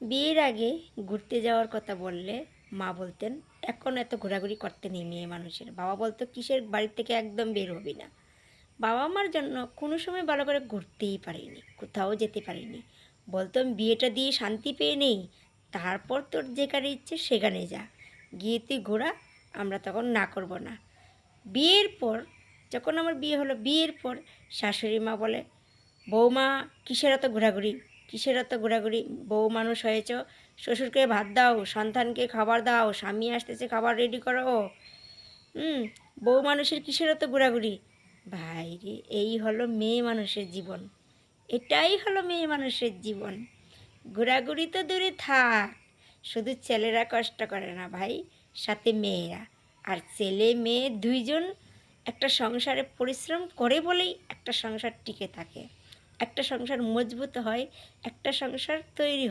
বিয়ের আগে ঘুরতে যাওয়ার কথা বললে মা বলতেন এখন এত ঘোরাঘুরি করতে নেই মেয়ে মানুষের। বাবা বলতো কিসের বাড়ির থেকে একদম বের হবি না। বাবা মার জন্য কোনো সময় ভালো করে ঘুরতেই পারিনি, কোথাও যেতে পারিনি। বলতাম বিয়েটা দিয়ে শান্তি পেয়ে নেই, তারপর তোর যেখানে ইচ্ছে সেখানে যা, গিয়ে তুই ঘোরা, আমরা তখন না করব না। বিয়ের পর যখন আমার বিয়ে হলো, বিয়ের পর শাশুড়ি মা বলে, বৌমা কিসের এত ঘোরাঘুরি, কিসের এত ঘোরাঘুরি, বউ মানুষ হয়েছ, শ্বশুরকে ভাত দাও, সন্তানকে খাবার দাও, স্বামী আসতেছে খাবার রেডি করো। বউ মানুষের কিসের এত ঘোরাঘুরি। ভাই রে, এই হলো মেয়ে মানুষের জীবন, এটাই হলো মেয়ে মানুষের জীবন। ঘোরাঘুরি তো দূরে থাক, শুধু ছেলেরা কষ্ট করে না ভাই, সাথে মেয়েরা। আর ছেলে মেয়ে দুইজন একটা সংসারে পরিশ্রম করে বলেই একটা সংসার টিকে থাকে, একটা সংসার মজবুত হয়, একটা সংসার তৈরি হয়।